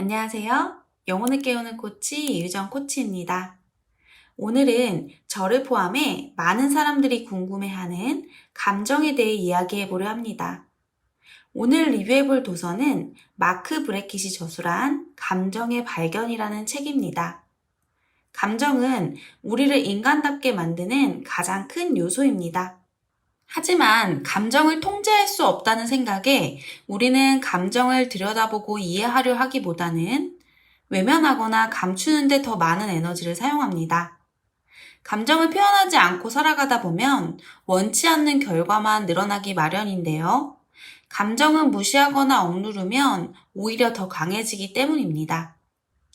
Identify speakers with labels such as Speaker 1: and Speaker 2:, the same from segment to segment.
Speaker 1: 안녕하세요. 영혼을 깨우는 코치 이유정 코치입니다. 오늘은 저를 포함해 많은 사람들이 궁금해하는 감정에 대해 이야기해 보려 합니다. 오늘 리뷰해 볼 도서는 마크 브레킷이 저술한 감정의 발견이라는 책입니다. 감정은 우리를 인간답게 만드는 가장 큰 요소입니다. 하지만 감정을 통제할 수 없다는 생각에 우리는 감정을 들여다보고 이해하려 하기보다는 외면하거나 감추는 데 더 많은 에너지를 사용합니다. 감정을 표현하지 않고 살아가다 보면 원치 않는 결과만 늘어나기 마련인데요. 감정은 무시하거나 억누르면 오히려 더 강해지기 때문입니다.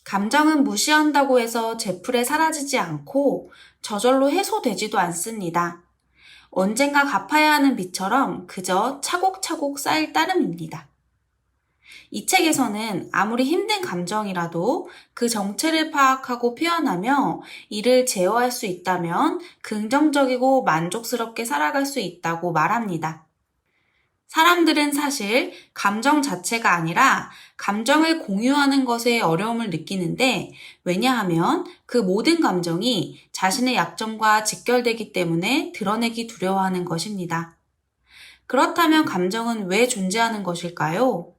Speaker 1: 감정은 무시한다고 해서 제풀에 사라지지 않고 저절로 해소되지도 않습니다. 언젠가 갚아야 하는 빚처럼 그저 차곡차곡 쌓일 따름입니다. 이 책에서는 아무리 힘든 감정이라도 그 정체를 파악하고 표현하며 이를 제어할 수 있다면 긍정적이고 만족스럽게 살아갈 수 있다고 말합니다. 사람들은 사실 감정 자체가 아니라 감정을 공유하는 것에 어려움을 느끼는데, 왜냐하면 그 모든 감정이 자신의 약점과 직결되기 때문에 드러내기 두려워하는 것입니다. 그렇다면 감정은 왜 존재하는 것일까요?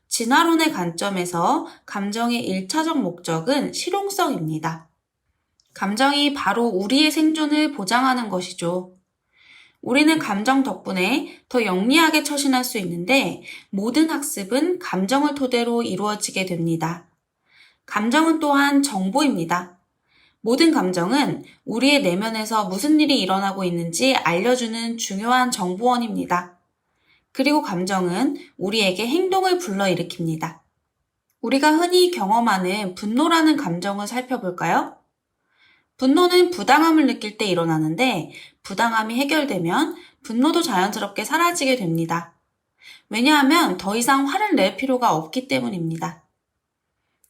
Speaker 1: 진화론의 관점에서 감정의 1차적 목적은 실용성입니다. 감정이 바로 우리의 생존을 보장하는 것이죠. 우리는 감정 덕분에 더 영리하게 처신할 수 있는데, 모든 학습은 감정을 토대로 이루어지게 됩니다. 감정은 또한 정보입니다. 모든 감정은 우리의 내면에서 무슨 일이 일어나고 있는지 알려주는 중요한 정보원입니다. 그리고 감정은 우리에게 행동을 불러일으킵니다. 우리가 흔히 경험하는 분노라는 감정을 살펴볼까요? 분노는 부당함을 느낄 때 일어나는데, 부당함이 해결되면 분노도 자연스럽게 사라지게 됩니다. 왜냐하면 더 이상 화를 낼 필요가 없기 때문입니다.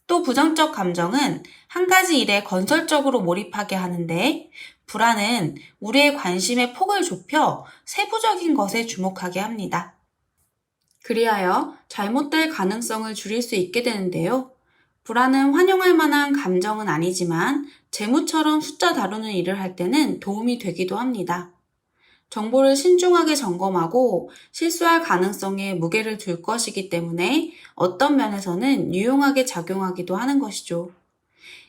Speaker 1: 또 부정적 감정은 한 가지 일에 건설적으로 몰입하게 하는데, 불안은 우리의 관심의 폭을 좁혀 세부적인 것에 주목하게 합니다. 그리하여 잘못될 가능성을 줄일 수 있게 되는데요. 불안은 환영할 만한 감정은 아니지만 재무처럼 숫자 다루는 일을 할 때는 도움이 되기도 합니다. 정보를 신중하게 점검하고 실수할 가능성에 무게를 둘 것이기 때문에 어떤 면에서는 유용하게 작용하기도 하는 것이죠.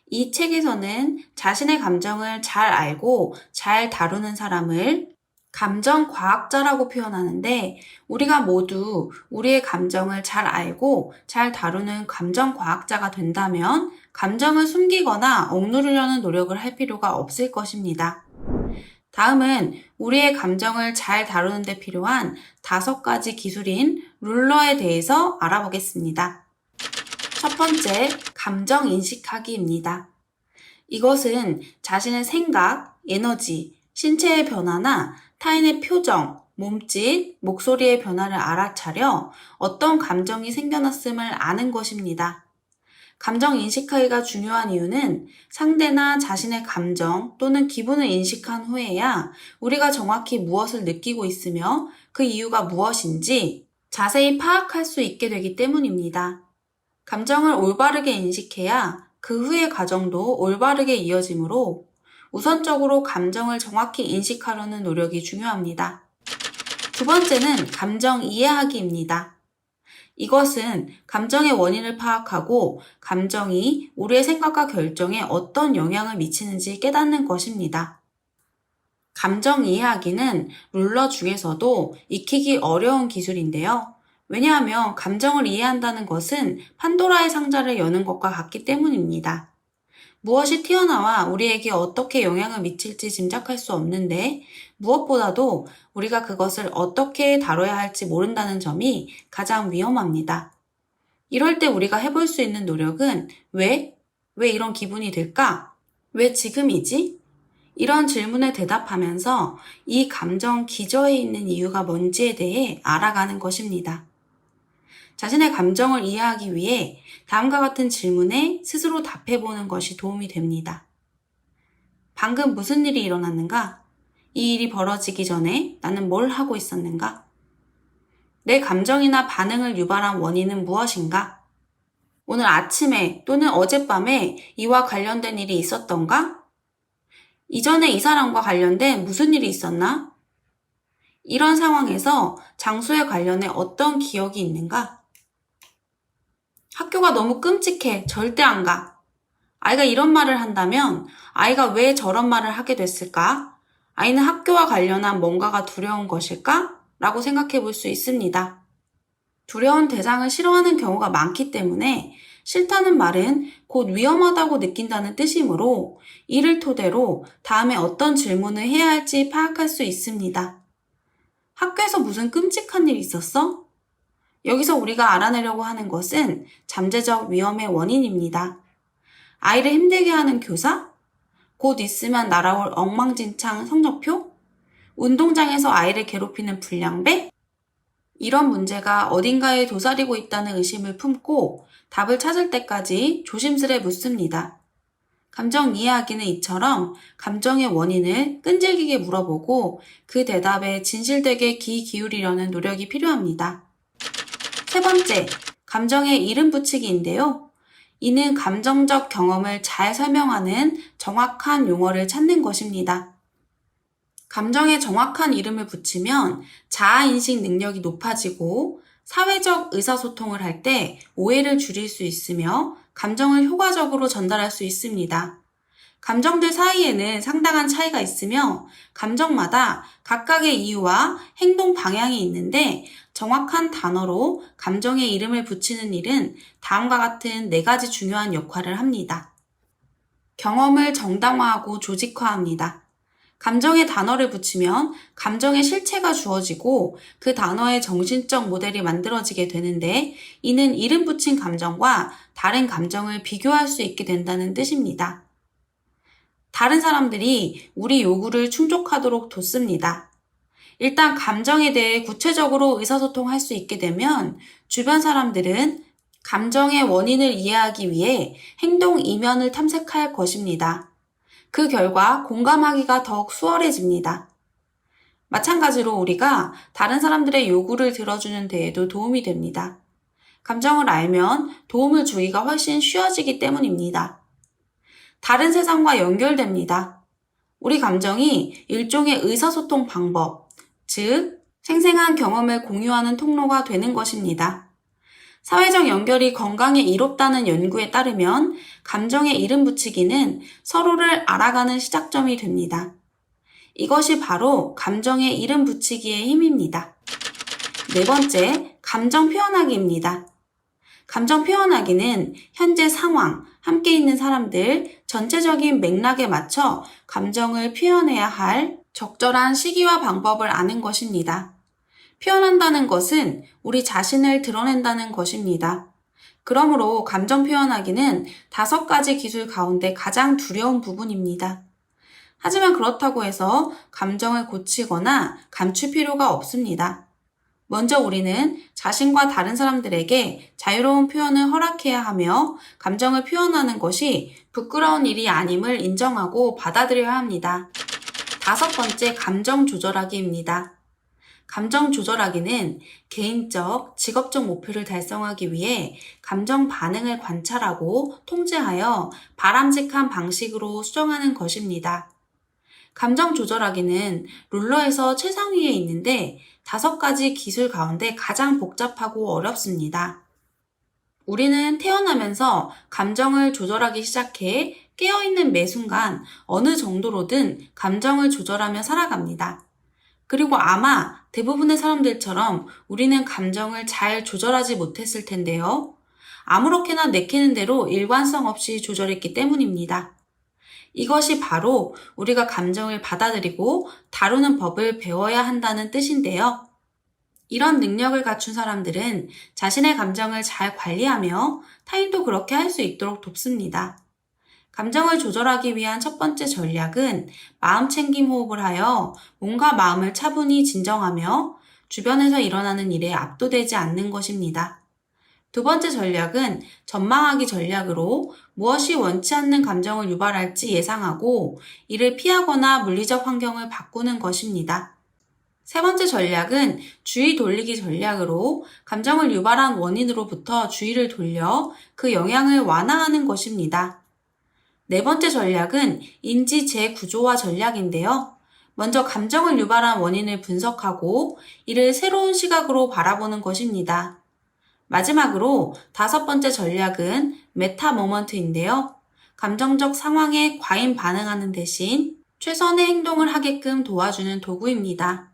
Speaker 1: 이 책에서는 자신의 감정을 잘 알고 잘 다루는 사람을 감정과학자라고 표현하는데, 우리가 모두 우리의 감정을 잘 알고 잘 다루는 감정과학자가 된다면 감정을 숨기거나 억누르려는 노력을 할 필요가 없을 것입니다. 다음은 우리의 감정을 잘 다루는 데 필요한 5가지 기술인 룰러에 대해서 알아보겠습니다. 첫 번째, 감정 인식하기입니다. 이것은 자신의 생각, 에너지, 신체의 변화나 타인의 표정, 몸짓, 목소리의 변화를 알아차려 어떤 감정이 생겨났음을 아는 것입니다. 감정 인식하기가 중요한 이유는 상대나 자신의 감정 또는 기분을 인식한 후에야 우리가 정확히 무엇을 느끼고 있으며 그 이유가 무엇인지 자세히 파악할 수 있게 되기 때문입니다. 감정을 올바르게 인식해야 그 후의 과정도 올바르게 이어지므로 우선적으로 감정을 정확히 인식하려는 노력이 중요합니다. 두 번째는 감정 이해하기입니다. 이것은 감정의 원인을 파악하고 감정이 우리의 생각과 결정에 어떤 영향을 미치는지 깨닫는 것입니다. 감정 이해하기는 룰러 중에서도 익히기 어려운 기술인데요. 왜냐하면 감정을 이해한다는 것은 판도라의 상자를 여는 것과 같기 때문입니다. 무엇이 튀어나와 우리에게 어떻게 영향을 미칠지 짐작할 수 없는데, 무엇보다도 우리가 그것을 어떻게 다뤄야 할지 모른다는 점이 가장 위험합니다. 이럴 때 우리가 해볼 수 있는 노력은 왜 이런 기분이 들까? 왜 지금이지? 이런 질문에 대답하면서 이 감정 기저에 있는 이유가 뭔지에 대해 알아가는 것입니다. 자신의 감정을 이해하기 위해 다음과 같은 질문에 스스로 답해보는 것이 도움이 됩니다. 방금 무슨 일이 일어났는가? 이 일이 벌어지기 전에 나는 뭘 하고 있었는가? 내 감정이나 반응을 유발한 원인은 무엇인가? 오늘 아침에 또는 어젯밤에 이와 관련된 일이 있었던가? 이전에 이 사람과 관련된 무슨 일이 있었나? 이런 상황에서 장소에 관련해 어떤 기억이 있는가? 학교가 너무 끔찍해. 절대 안 가. 아이가 이런 말을 한다면 아이가 왜 저런 말을 하게 됐을까? 아이는 학교와 관련한 뭔가가 두려운 것일까? 라고 생각해 볼 수 있습니다. 두려운 대상을 싫어하는 경우가 많기 때문에 싫다는 말은 곧 위험하다고 느낀다는 뜻이므로 이를 토대로 다음에 어떤 질문을 해야 할지 파악할 수 있습니다. 학교에서 무슨 끔찍한 일이 있었어? 여기서 우리가 알아내려고 하는 것은 잠재적 위험의 원인입니다. 아이를 힘들게 하는 교사? 곧 있으면 날아올 엉망진창 성적표? 운동장에서 아이를 괴롭히는 불량배? 이런 문제가 어딘가에 도사리고 있다는 의심을 품고 답을 찾을 때까지 조심스레 묻습니다. 감정 이해하기는 이처럼 감정의 원인을 끈질기게 물어보고 그 대답에 진실되게 귀 기울이려는 노력이 필요합니다. 세 번째, 감정의 이름 붙이기인데요. 이는 감정적 경험을 잘 설명하는 정확한 용어를 찾는 것입니다. 감정에 정확한 이름을 붙이면 자아인식 능력이 높아지고 사회적 의사소통을 할 때 오해를 줄일 수 있으며 감정을 효과적으로 전달할 수 있습니다. 감정들 사이에는 상당한 차이가 있으며 감정마다 각각의 이유와 행동 방향이 있는데 정확한 단어로 감정의 이름을 붙이는 일은 다음과 같은 4가지 중요한 역할을 합니다. 경험을 정당화하고 조직화합니다. 감정의 단어를 붙이면 감정의 실체가 주어지고 그 단어의 정신적 모델이 만들어지게 되는데 이는 이름 붙인 감정과 다른 감정을 비교할 수 있게 된다는 뜻입니다. 다른 사람들이 우리 요구를 충족하도록 돕습니다. 일단 감정에 대해 구체적으로 의사소통할 수 있게 되면 주변 사람들은 감정의 원인을 이해하기 위해 행동 이면을 탐색할 것입니다. 그 결과 공감하기가 더욱 수월해집니다. 마찬가지로 우리가 다른 사람들의 요구를 들어주는 데에도 도움이 됩니다. 감정을 알면 도움을 주기가 훨씬 쉬워지기 때문입니다. 다른 세상과 연결됩니다. 우리 감정이 일종의 의사소통 방법, 즉 생생한 경험을 공유하는 통로가 되는 것입니다. 사회적 연결이 건강에 이롭다는 연구에 따르면 감정의 이름 붙이기는 서로를 알아가는 시작점이 됩니다. 이것이 바로 감정의 이름 붙이기의 힘입니다. 네 번째, 감정 표현하기입니다. 감정 표현하기는 현재 상황, 함께 있는 사람들, 전체적인 맥락에 맞춰 감정을 표현해야 할 적절한 시기와 방법을 아는 것입니다. 표현한다는 것은 우리 자신을 드러낸다는 것입니다. 그러므로 감정 표현하기는 5가지 기술 가운데 가장 두려운 부분입니다. 하지만 그렇다고 해서 감정을 고치거나 감출 필요가 없습니다. 먼저 우리는 자신과 다른 사람들에게 자유로운 표현을 허락해야 하며 감정을 표현하는 것이 부끄러운 일이 아님을 인정하고 받아들여야 합니다. 5번째, 감정 조절하기입니다. 감정 조절하기는 개인적, 직업적 목표를 달성하기 위해 감정 반응을 관찰하고 통제하여 바람직한 방식으로 수정하는 것입니다. 감정 조절하기는 룰러에서 최상위에 있는데 5가지 기술 가운데 가장 복잡하고 어렵습니다. 우리는 태어나면서 감정을 조절하기 시작해 깨어있는 매 순간 어느 정도로든 감정을 조절하며 살아갑니다. 그리고 아마 대부분의 사람들처럼 우리는 감정을 잘 조절하지 못했을 텐데요. 아무렇게나 내키는 대로 일관성 없이 조절했기 때문입니다. 이것이 바로 우리가 감정을 받아들이고 다루는 법을 배워야 한다는 뜻인데요. 이런 능력을 갖춘 사람들은 자신의 감정을 잘 관리하며 타인도 그렇게 할 수 있도록 돕습니다. 감정을 조절하기 위한 첫 번째 전략은 마음챙김 호흡을 하여 몸과 마음을 차분히 진정하며 주변에서 일어나는 일에 압도되지 않는 것입니다. 2번째 전략은 전망하기 전략으로 무엇이 원치 않는 감정을 유발할지 예상하고 이를 피하거나 물리적 환경을 바꾸는 것입니다. 세 번째 전략은 주의 돌리기 전략으로 감정을 유발한 원인으로부터 주의를 돌려 그 영향을 완화하는 것입니다. 네 번째 전략은 인지 재구조화 전략인데요. 먼저 감정을 유발한 원인을 분석하고 이를 새로운 시각으로 바라보는 것입니다. 마지막으로 다섯 번째 전략은 메타 모먼트인데요. 감정적 상황에 과잉 반응하는 대신 최선의 행동을 하게끔 도와주는 도구입니다.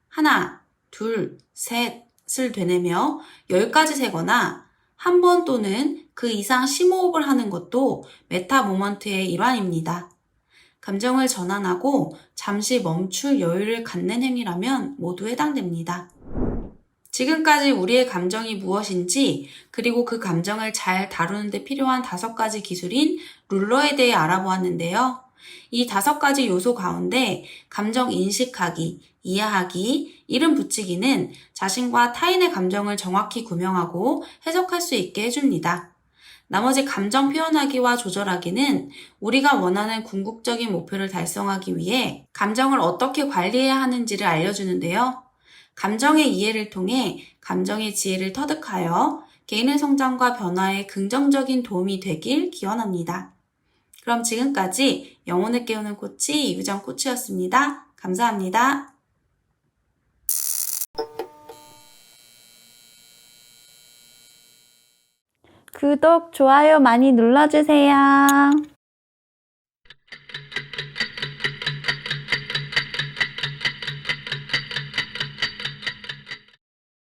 Speaker 1: 하나, 둘, 셋을 되뇌며 10가지 세거나 한 번 또는 그 이상 심호흡을 하는 것도 메타 모먼트의 일환입니다. 감정을 전환하고 잠시 멈출 여유를 갖는 행위라면 모두 해당됩니다. 지금까지 우리의 감정이 무엇인지 그리고 그 감정을 잘 다루는 데 필요한 5가지 기술인 룰러에 대해 알아보았는데요. 이 5가지 요소 가운데 감정 인식하기, 이해하기, 이름 붙이기는 자신과 타인의 감정을 정확히 구명하고 해석할 수 있게 해줍니다. 나머지 감정 표현하기와 조절하기는 우리가 원하는 궁극적인 목표를 달성하기 위해 감정을 어떻게 관리해야 하는지를 알려주는데요. 감정의 이해를 통해 감정의 지혜를 터득하여 개인의 성장과 변화에 긍정적인 도움이 되길 기원합니다. 그럼 지금까지 영혼을 깨우는 코치 이유정 코치였습니다. 감사합니다.
Speaker 2: 구독, 좋아요 많이 눌러주세요.